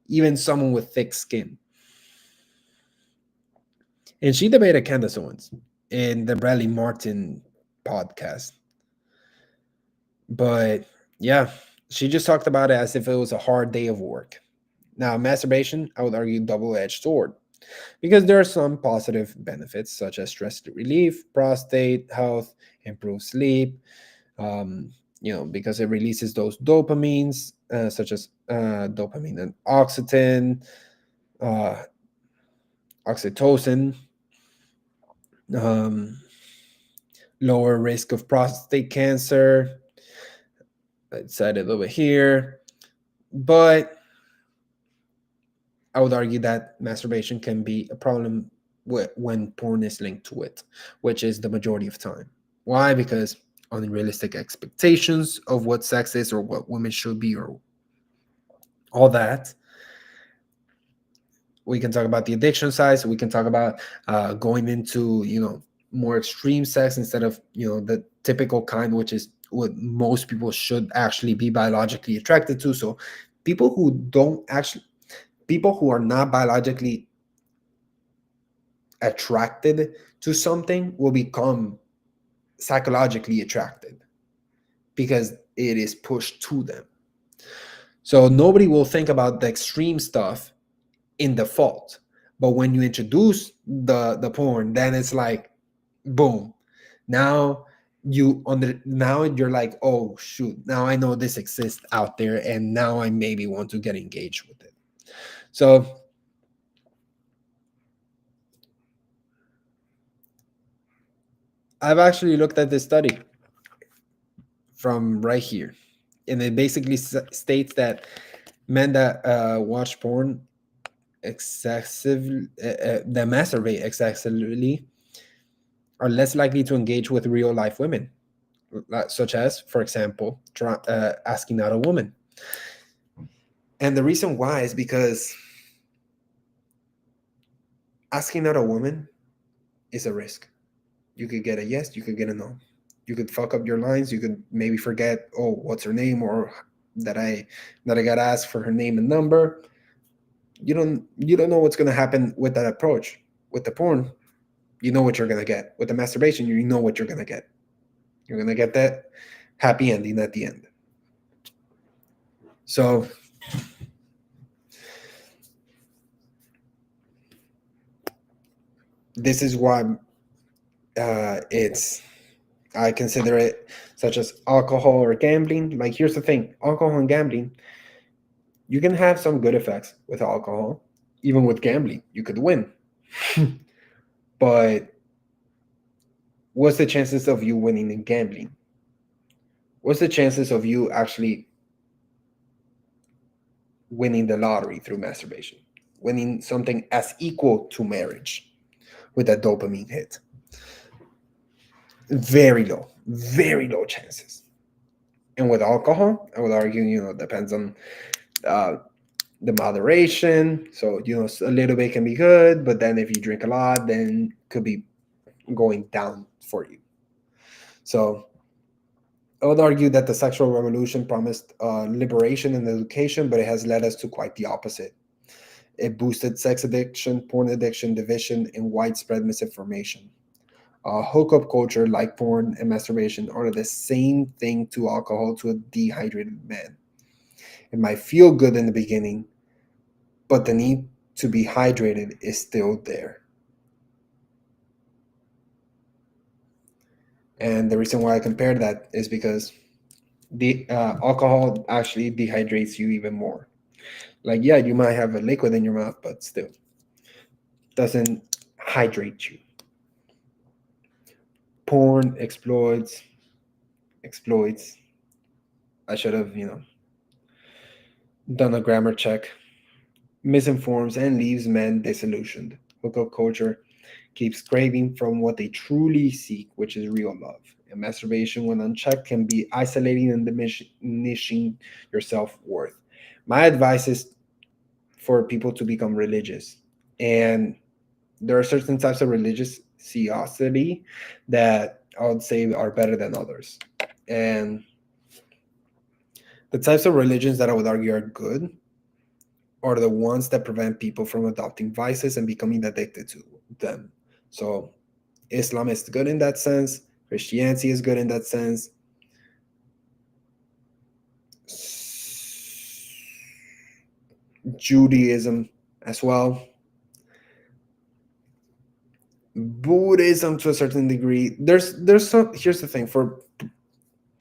Even someone with thick skin. And she debated Candace Owens in the Bradley Martin podcast. But yeah, she just talked about it as if it was a hard day of work. Now, masturbation, I would argue, double-edged sword, because there are some positive benefits such as stress relief, prostate health, improved sleep, because it releases those dopamines, such as dopamine and oxytocin, lower risk of prostate cancer. I cited over here. But I would argue that masturbation can be a problem when porn is linked to it, which is the majority of time. Why? Because unrealistic expectations of what sex is or what women should be or all that. We can talk about the addiction side. So we can talk about going into, more extreme sex instead of, the typical kind, which is what most people should actually be biologically attracted to. So people who are not biologically attracted to something will become psychologically attracted because it is pushed to them. So nobody will think about the extreme stuff in default. But when you introduce the porn, then it's like boom. Now now you're like, oh shoot, now I know this exists out there and now I maybe want to get engaged with it. So I've actually looked at this study from right here, and it basically states that men that watch porn excessively, that masturbate excessively, are less likely to engage with real life women, such as, for example, asking out a woman. And the reason why is because asking out a woman is a risk. You could get a yes, you could get a no. You could fuck up your lines. You could maybe forget, oh, what's her name, or that I got asked for her name and number. You don't know what's gonna happen with that approach. With the porn, you know what you're gonna get. With the masturbation, you know what you're gonna get. You're gonna get that happy ending at the end. So this is why it's I consider it such as alcohol or gambling. Like here's the thing: alcohol and gambling, you can have some good effects with alcohol. Even with gambling, you could win. But what's the chances of you winning in gambling? What's the chances of you actually winning the lottery through masturbation? Winning something as equal to marriage with a dopamine hit? Very low chances. And with alcohol, I would argue, it depends on uh, the moderation. So, a little bit can be good, but then if you drink a lot, then could be going down for you. So I would argue that the sexual revolution promised liberation and education, but it has led us to quite the opposite. It boosted sex addiction, porn addiction, division, and widespread misinformation. Hookup culture, like porn and masturbation, are the same thing to alcohol to a dehydrated man. It might feel good in the beginning, but the need to be hydrated is still there. And the reason why I compared that is because the alcohol actually dehydrates you even more. Like, yeah, you might have a liquid in your mouth, but still doesn't hydrate you. Porn exploits. I should have, done a grammar check. Misinforms and leaves men disillusioned. Hookup culture keeps craving from what they truly seek, which is real love. And masturbation, when unchecked, can be isolating and diminishing your self worth. My advice is for people to become religious. And there are certain types of religiosity that I would say are better than others. And the types of religions that I would argue are good are the ones that prevent people from adopting vices and becoming addicted to them. So Islam is good in that sense. Christianity is good in that sense. Judaism as well. Buddhism to a certain degree. There's some. Here's the thing: for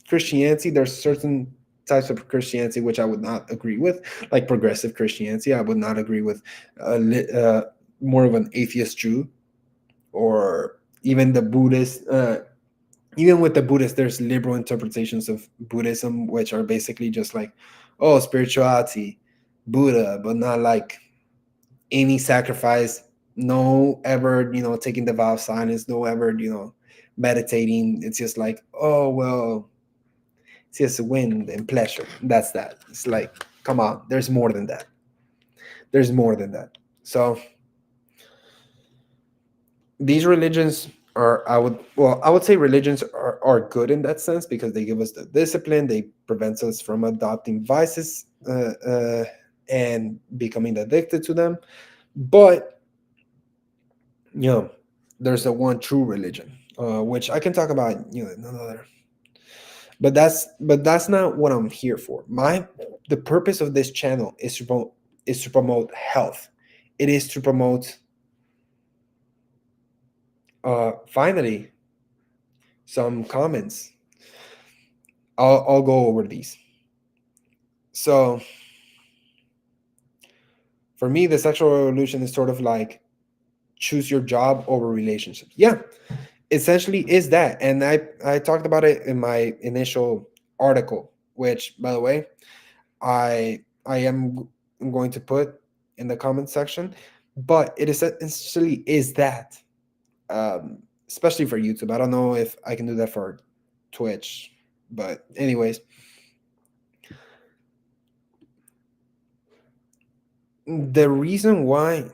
Christianity, there's certain types of Christianity which I would not agree with, like progressive Christianity. I would not agree with more of an atheist Jew, or even the Buddhist. Even with the Buddhists, there's liberal interpretations of Buddhism, which are basically just like, oh, spirituality, Buddha, but not like any sacrifice, no ever, taking the vow of silence, no ever, meditating. It's just like, oh, well, it's just wind and pleasure. That's that. It's like, come on, there's more than that. There's more than that. So these religions are, I would say religions are good in that sense because they give us the discipline, they prevent us from adopting vices and becoming addicted to them. But you know, there's the one true religion, which I can talk about, another. But that's not what I'm here for. The purpose of this channel is to promote health. It is to promote, finally, some comments. I'll go over these. So for me, the sexual revolution is sort of like choose your job over relationships. Yeah, essentially is that. And I talked about it in my initial article, which, by the way, I'm going to put in the comment section. But it is essentially is that, especially for YouTube. I don't know if I can do that for Twitch, but anyways, the reason why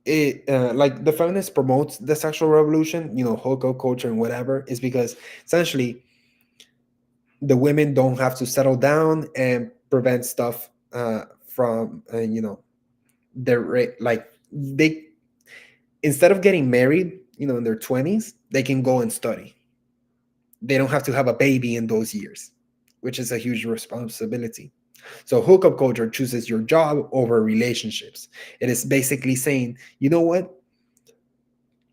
it, like, the feminist promotes the sexual revolution, hookup culture and whatever, is because essentially the women don't have to settle down and prevent stuff, from, their like, they, instead of getting married, in their 20s, they can go and study. They don't have to have a baby in those years, which is a huge responsibility. So hookup culture chooses your job over relationships. It is basically saying, you know what?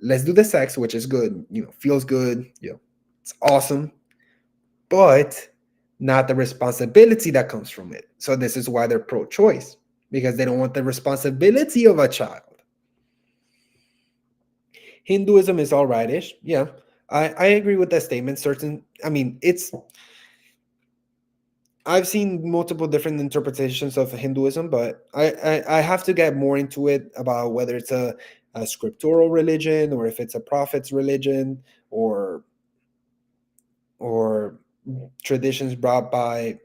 Let's do the sex, which is good, feels good, it's awesome, but not the responsibility that comes from it. So this is why they're pro-choice, because they don't want the responsibility of a child. Hinduism is all rightish. Yeah, I agree with that statement. I've seen multiple different interpretations of Hinduism, but I have to get more into it about whether it's a scriptural religion, or if it's a prophet's religion, or traditions brought by,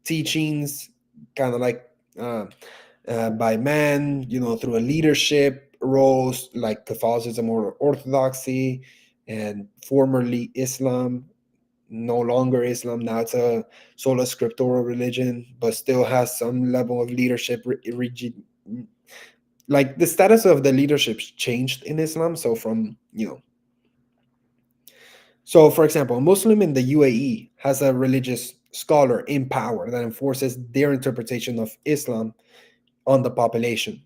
teachings, kind of like, by man, through a leadership roles like Catholicism or Orthodoxy, and formerly Islam, no longer Islam. Now it's a sola scriptura religion, but still has some level of leadership. Like, the status of the leadership changed in Islam. So, for example, a Muslim in the UAE has a religious scholar in power that enforces their interpretation of Islam on the population,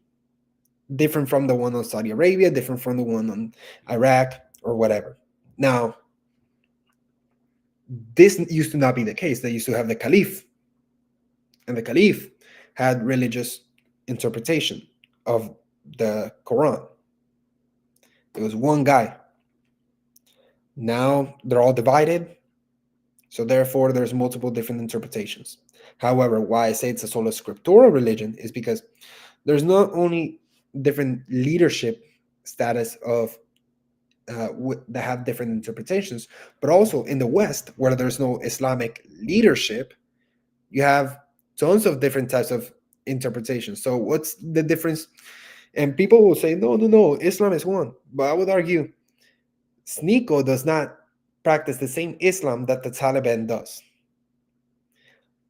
different from the one on Saudi Arabia, different from the one on Iraq, or whatever. Now, this used to not be the case. They used to have the caliph, and the caliph had religious interpretation of the Quran. It was one guy. Now they're all divided, so therefore there's multiple different interpretations. However, why I say it's a sola scriptura religion is because there's not only different leadership status of, that have different interpretations, but also in the West, where there's no Islamic leadership, you have tons of different types of interpretations. So what's the difference? And people will say, no, no, no, Islam is one. But I would argue Sneeko does not practice the same Islam that the Taliban does.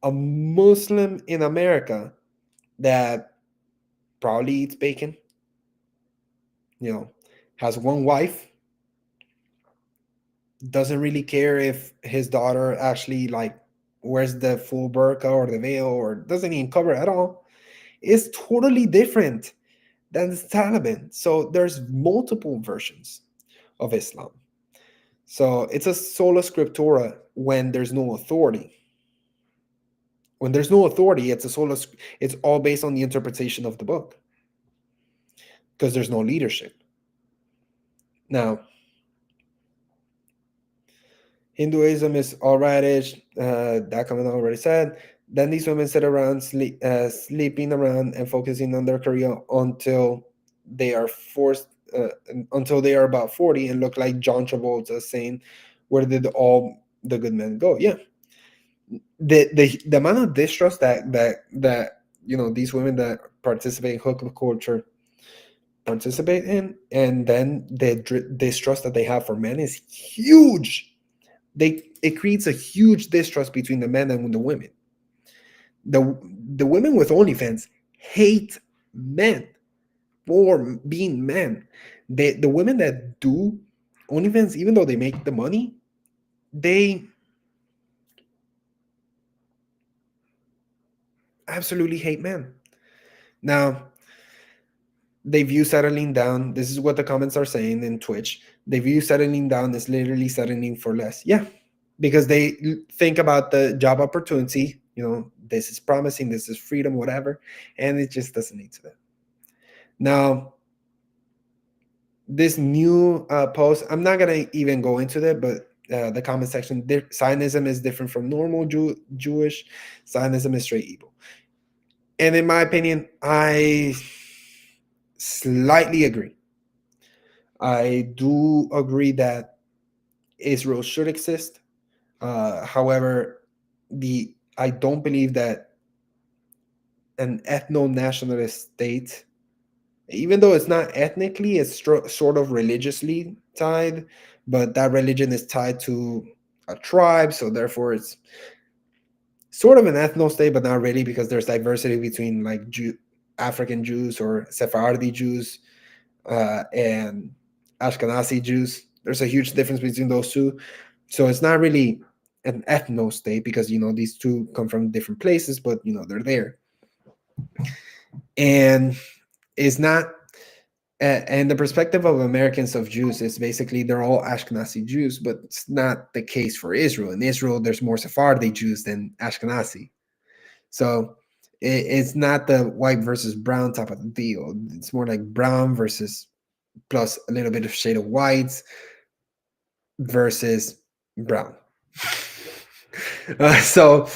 A Muslim in America that probably eats bacon, has one wife, doesn't really care if his daughter actually, like, wears the full burqa or the veil, or doesn't even cover at all, is totally different than the Taliban. So there's multiple versions of Islam. So it's a sola scriptura when there's no authority. When there's no authority, it's all based on the interpretation of the book, because there's no leadership. Now, Hinduism is all rightish. That comment already said. Then these women sit around sleeping around and focusing on their career until they are until they are about 40 and look like John Travolta saying, "Where did all the good men go?" Yeah, the amount of distrust that these women that participate in hookup culture participate in, and then the distrust that they have for men is huge. It creates a huge distrust between the men and the women. The women with OnlyFans hate men. for being men. The women that do OnlyFans, even though they make the money, they absolutely hate men. Now, they view settling down. This is what the comments are saying in Twitch. They view settling down as literally settling for less. Yeah, because they think about the job opportunity. This is promising, this is freedom, whatever, and it just doesn't need to them. Now, this new post, I'm not gonna even go into that, but the comment section, Zionism is different from normal Jewish. Zionism is straight evil, and in my opinion, I slightly agree. I do agree that Israel should exist. However, I don't believe that an ethno-nationalist state, even though it's not ethnically, it's sort of religiously tied, but that religion is tied to a tribe, so therefore it's sort of an ethno state, but not really, because there's diversity between like African Jews or Sephardi Jews and Ashkenazi Jews. There's a huge difference between those two. So it's not really an ethno state, because these two come from different places, but they're there. And it's not and the perspective of Americans of Jews is basically they're all Ashkenazi Jews, but it's not the case for Israel. In Israel, there's more Sephardi Jews than Ashkenazi. So it's not the white versus brown type of deal. It's more like brown versus plus a little bit of shade of whites versus brown. So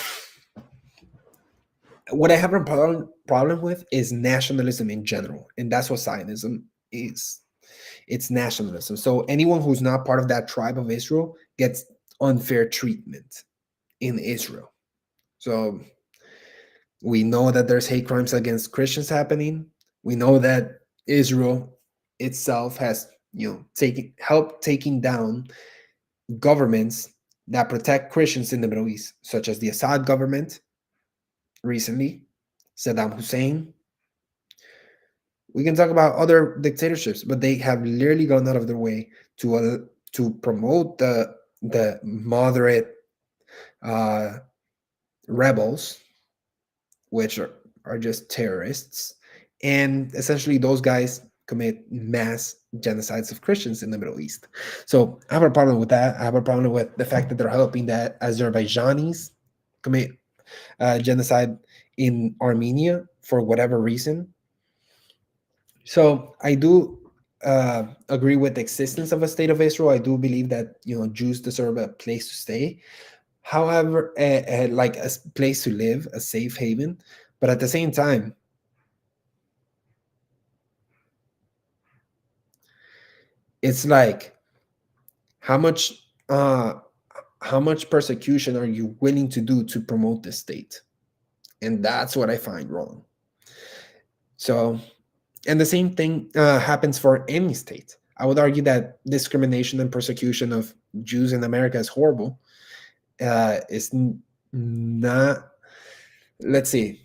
what I have a problem with is nationalism in general, and that's what Zionism is. It's nationalism. So anyone who's not part of that tribe of Israel gets unfair treatment in Israel. So we know that there's hate crimes against Christians happening. We know that Israel itself has, helped taking down governments that protect Christians in the Middle East, such as the Assad government recently, Saddam Hussein. We can talk about other dictatorships, but they have literally gone out of their way to promote the moderate rebels, which are just terrorists, and essentially those guys commit mass genocides of Christians in the Middle East. So I have a problem with that. I have a problem with the fact that they're helping that Azerbaijanis commit genocide in Armenia for whatever reason. So I do agree with the existence of a state of Israel. I do believe that Jews deserve a place to stay. However, like a place to live, a safe haven. But at the same time, it's like how much persecution are you willing to do to promote the state? And that's what I find wrong. So, and the same thing happens for any state. I would argue that discrimination and persecution of Jews in America is horrible. It's not. Let's see.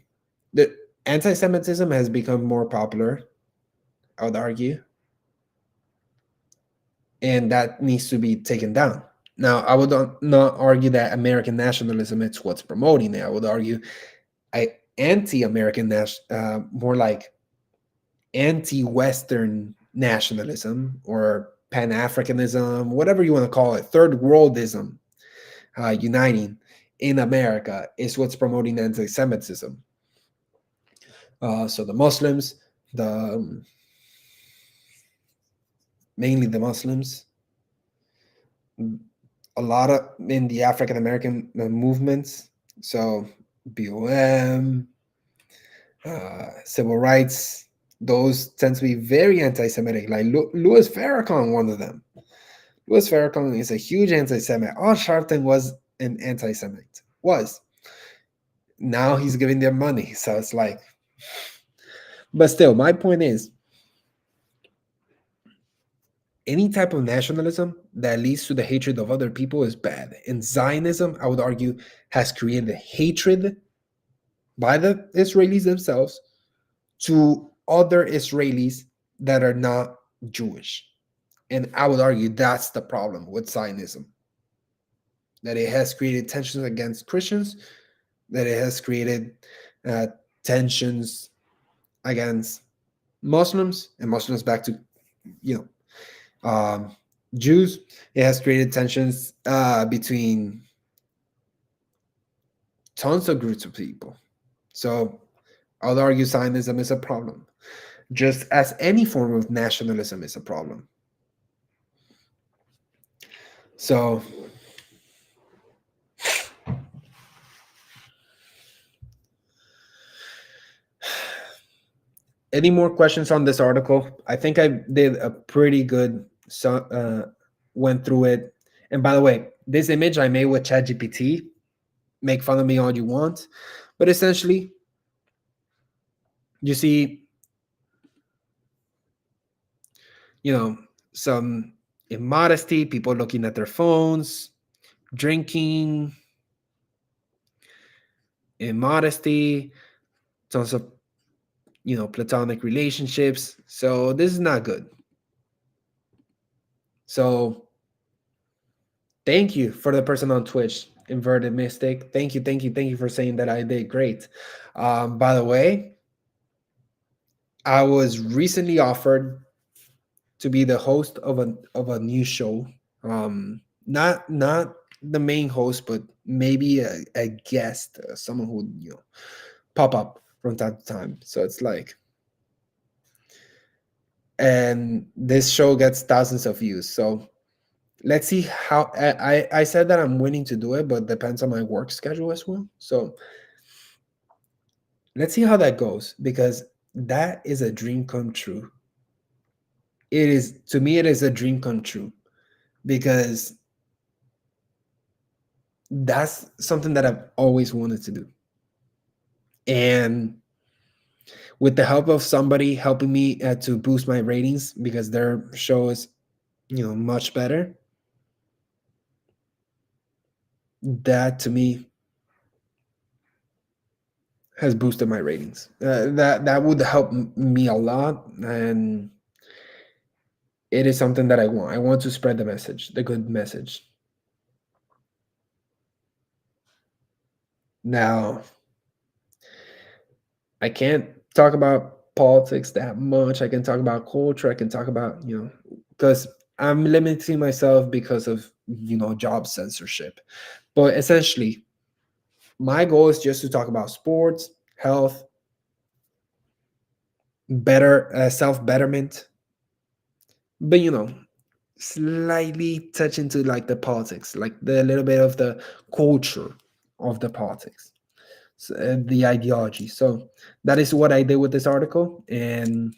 The anti-Semitism has become more popular, I would argue, and that needs to be taken down. Now, I would not argue that American nationalism is what's promoting it. I would argue anti-American, more like anti-Western nationalism or Pan-Africanism, whatever you want to call it, third worldism, uniting in America is what's promoting anti-Semitism. So the Muslims, mainly the Muslims, a lot of in the African American movements, so BOM, civil rights, those tend to be very anti-Semitic. Like Louis Farrakhan, one of them. Louis Farrakhan is a huge anti-Semite. Al Sharpton was an anti-Semite. Was. Now he's giving them money. So it's like, but still, my point is, any type of nationalism that leads to the hatred of other people is bad. And Zionism, I would argue, has created hatred by the Israelis themselves to other Israelis that are not Jewish. And I would argue that's the problem with Zionism, that it has created tensions against Christians, that it has created uh, tensions against Muslims, and Muslims back to, you know, Jews. It has created tensions between tons of groups of people. So I would argue Zionism is a problem, just as any form of nationalism is a problem. So, any more questions on this article? I think I did a pretty good went through it. And by the way, this image I made with ChatGPT. Make fun of me all you want, but essentially, you see, you know, some immodesty, people looking at their phones, drinking, immodesty, tons of, platonic relationships. So this is not good. So thank you for the person on Twitch, Inverted Mystic. Thank you, thank you, thank you for saying that I did great. By the way, I was recently offered to be the host of a new show. Not the main host, but maybe a guest, someone who would, pop up from time to time. So it's like, and this show gets thousands of views. So let's see how I said that I'm willing to do it, but depends on my work schedule as well. So let's see how that goes, because that is a dream come true. It is, to me, it is a dream come true, because that's something that I've always wanted to do. And with the help of somebody helping me to boost my ratings, because their show is, much better, that to me has boosted my ratings. That would help me a lot, and it is something that I want. I want to spread the message, the good message. Now, I can't talk about politics that much. I can talk about culture. I can talk about, because I'm limiting myself because of, job censorship. But essentially, my goal is just to talk about sports, health, better self betterment, but slightly touch into like the politics, like the little bit of the culture of the politics, the ideology. So that is what I did with this article, and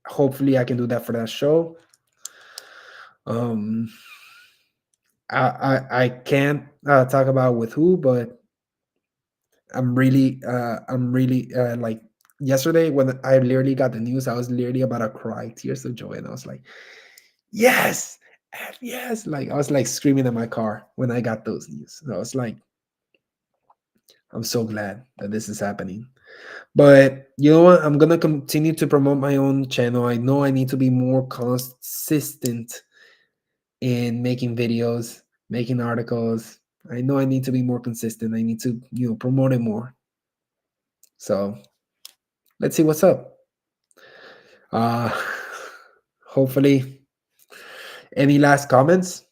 hopefully I can do that for that show. Um, I can't talk about with who, but I'm really like, yesterday when I literally got the news, I was literally about to cry tears of joy, and I was like, yes, yes, like I was like screaming in my car when I got those news. So I was like, I'm so glad that this is happening. But you know what? I'm gonna continue to promote my own channel. I know I need to be more consistent in making videos, making articles. I know I need to be more consistent. I need to, promote it more. So let's see what's up. Uh hopefully, any last comments?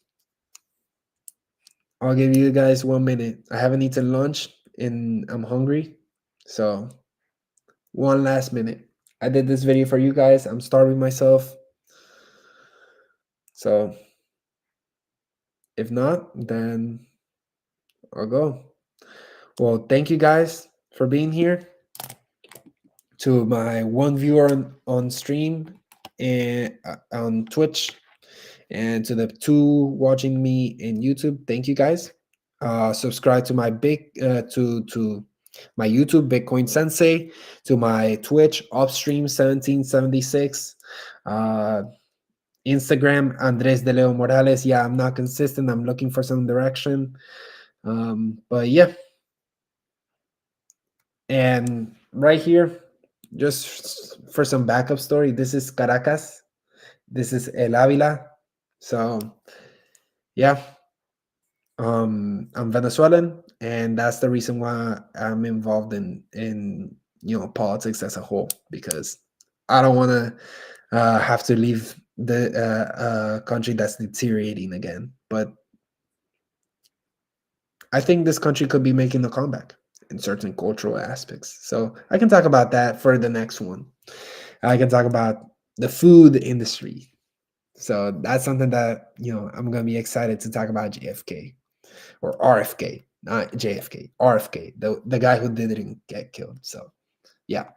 I'll give you guys 1 minute. I haven't eaten lunch and I'm hungry. So one last minute. I did this video for you guys. I'm starving myself. So if not, then I'll go. Well, thank you guys for being here. To my one viewer on stream and on Twitch, and to the two watching me in YouTube, thank you guys. Subscribe to my to my YouTube Bitcoin Sensei, to my Twitch Upstream 1776, Instagram Andres de Leo Morales. Yeah, I'm not consistent. I'm looking for some direction. But yeah, and right here just for some backup story, this is Caracas. This is El Avila. So yeah, I'm Venezuelan, and that's the reason why I'm involved in politics as a whole, because I don't want to have to leave the country that's deteriorating again. But I think this country could be making a comeback in certain cultural aspects. So I can talk about that for the next one. I can talk about the food industry. So that's something that I'm gonna be excited to talk about JFK or RFK, not JFK, RFK, the guy who didn't get killed. So yeah.